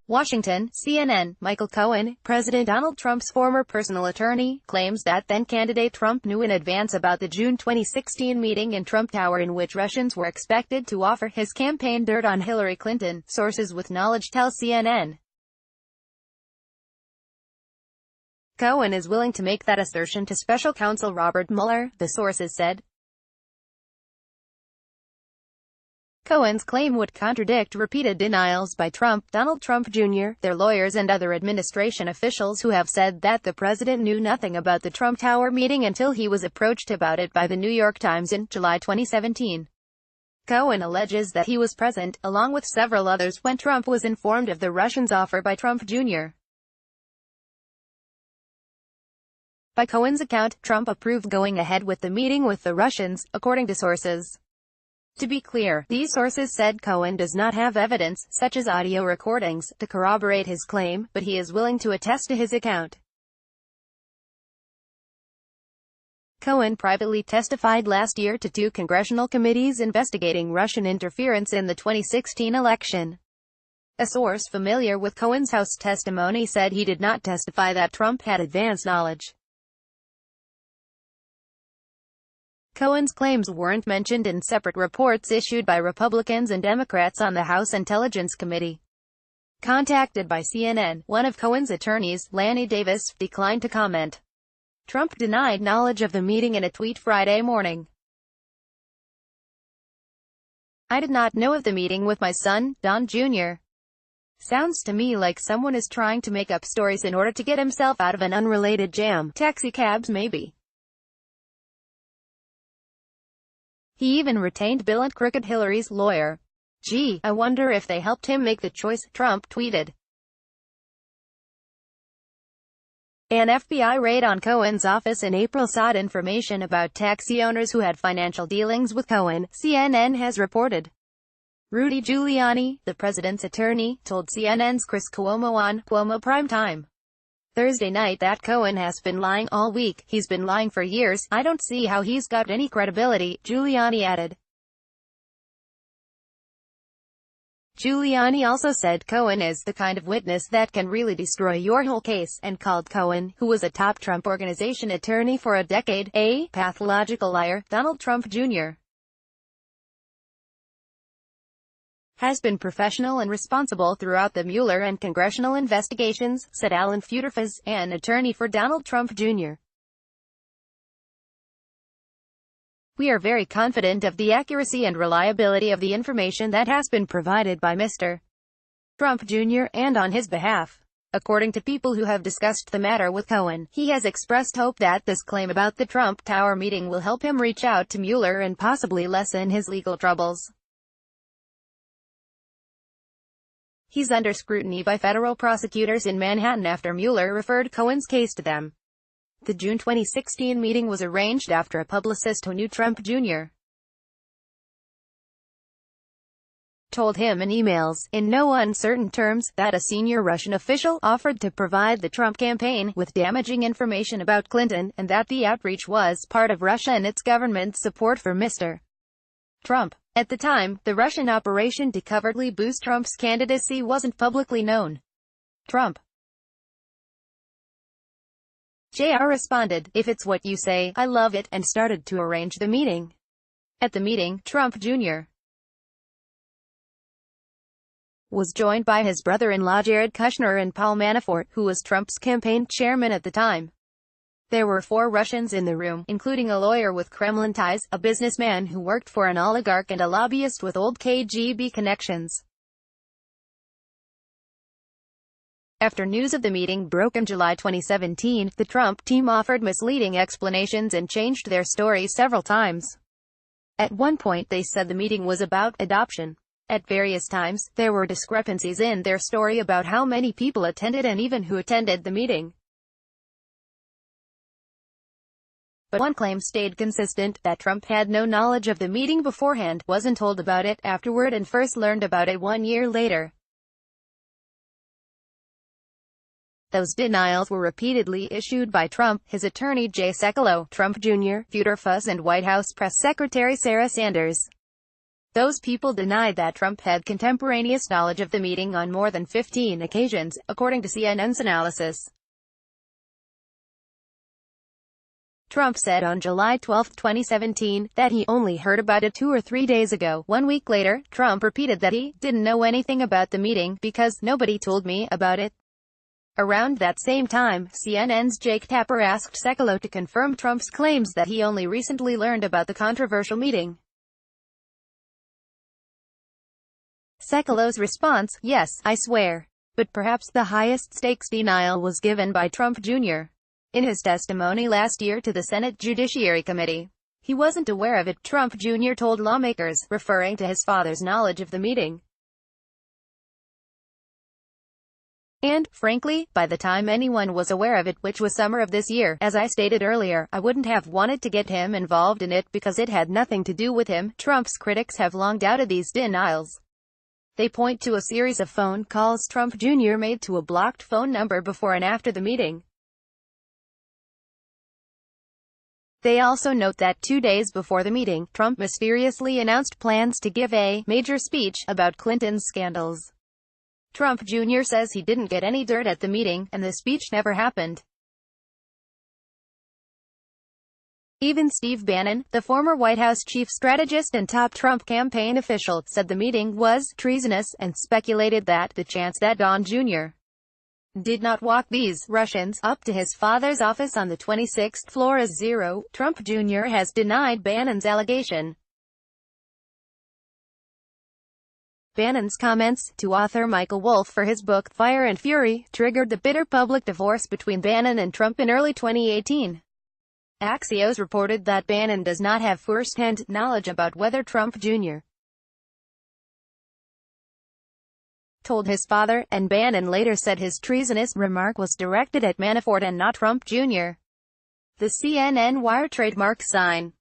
Washington, CNN, Michael Cohen, President Donald Trump's former personal attorney, claims that then-candidate Trump knew in advance about the June 2016 meeting in Trump Tower in which Russians were expected to offer his campaign dirt on Hillary Clinton, sources with knowledge tell CNN. Cohen is willing to make that assertion to special counsel Robert Mueller, the sources said. Cohen's claim would contradict repeated denials by Trump, Donald Trump Jr., their lawyers and other administration officials who have said that the president knew nothing about the Trump Tower meeting until he was approached about it by the New York Times in July 2017. Cohen alleges that he was present, along with several others, when Trump was informed of the Russians' offer by Trump Jr. By Cohen's account, Trump approved going ahead with the meeting with the Russians, according to sources. To be clear, these sources said Cohen does not have evidence, such as audio recordings, to corroborate his claim, but he is willing to attest to his account. Cohen privately testified last year to two congressional committees investigating Russian interference in the 2016 election. A source familiar with Cohen's House testimony said he did not testify that Trump had advance knowledge. Cohen's claims weren't mentioned in separate reports issued by Republicans and Democrats on the House Intelligence Committee. Contacted by CNN, one of Cohen's attorneys, Lanny Davis, declined to comment. Trump denied knowledge of the meeting in a tweet Friday morning. "I did not know of the meeting with my son, Don Jr. Sounds to me like someone is trying to make up stories in order to get himself out of an unrelated jam. Taxicabs maybe." He even retained Bill and Crooked Hillary's lawyer. "Gee, I wonder if they helped him make the choice," Trump tweeted. An FBI raid on Cohen's office in April sought information about taxi owners who had financial dealings with Cohen, CNN has reported. Rudy Giuliani, the president's attorney, told CNN's Chris Cuomo on Cuomo Primetime Thursday night that Cohen has been lying all week. "He's been lying for years. I don't see how he's got any credibility," Giuliani added. Giuliani also said Cohen is the kind of witness that can really destroy your whole case, and called Cohen, who was a top Trump Organization attorney for a decade, a pathological liar. Donald Trump Jr. has been professional and responsible throughout the Mueller and congressional investigations, said Alan Futerfas, an attorney for Donald Trump Jr. "We are very confident of the accuracy and reliability of the information that has been provided by Mr. Trump Jr. and on his behalf." According to people who have discussed the matter with Cohen, he has expressed hope that this claim about the Trump Tower meeting will help him reach out to Mueller and possibly lessen his legal troubles. He's under scrutiny by federal prosecutors in Manhattan after Mueller referred Cohen's case to them. The June 2016 meeting was arranged after a publicist who knew Trump Jr. told him in emails, in no uncertain terms, that a senior Russian official offered to provide the Trump campaign with damaging information about Clinton, and that the outreach was part of Russia and its government's support for Mr. Trump. At the time, the Russian operation to covertly boost Trump's candidacy wasn't publicly known. Trump Jr. responded, "If it's what you say, I love it," and started to arrange the meeting. At the meeting, Trump Jr. was joined by his brother-in-law Jared Kushner and Paul Manafort, who was Trump's campaign chairman at the time. There were 4 Russians in the room, including a lawyer with Kremlin ties, a businessman who worked for an oligarch and a lobbyist with old KGB connections. After news of the meeting broke in July 2017, the Trump team offered misleading explanations and changed their story several times. At one point they said the meeting was about adoption. At various times, there were discrepancies in their story about how many people attended and even who attended the meeting. But one claim stayed consistent, that Trump had no knowledge of the meeting beforehand, wasn't told about it afterward and first learned about it 1 year later. Those denials were repeatedly issued by Trump, his attorney Jay Sekulow, Trump Jr., Futerfas and White House Press Secretary Sarah Sanders. Those people denied that Trump had contemporaneous knowledge of the meeting on more than 15 occasions, according to CNN's analysis. Trump said on July 12, 2017, that he only heard about it 2 or 3 days ago. 1 week later, Trump repeated that he didn't know anything about the meeting because nobody told me about it. Around that same time, CNN's Jake Tapper asked Sekulow to confirm Trump's claims that he only recently learned about the controversial meeting. Sekulow's response: "Yes, I swear." But perhaps the highest stakes denial was given by Trump Jr. In his testimony last year to the Senate Judiciary Committee. He wasn't aware of it, Trump Jr. told lawmakers, referring to his father's knowledge of the meeting. And, frankly, by the time anyone was aware of it, which was summer of this year, as I stated earlier, I wouldn't have wanted to get him involved in it because it had nothing to do with him. Trump's critics have long doubted these denials. They point to a series of phone calls Trump Jr. made to a blocked phone number before and after the meeting. They also note that 2 days before the meeting, Trump mysteriously announced plans to give a major speech about Clinton's scandals. Trump Jr. says he didn't get any dirt at the meeting, and the speech never happened. Even Steve Bannon, the former White House chief strategist and top Trump campaign official, said the meeting was treasonous, and speculated that the chance that Don Jr. did not walk these Russians up to his father's office on the 26th floor is zero. Trump Jr. has denied Bannon's allegation. Bannon's comments, to author Michael Wolff for his book, Fire and Fury, triggered the bitter public divorce between Bannon and Trump in early 2018. Axios reported that Bannon does not have first-hand knowledge about whether Trump Jr. told his father, and Bannon later said his treasonous remark was directed at Manafort and not Trump Jr. The CNN wire trademark sign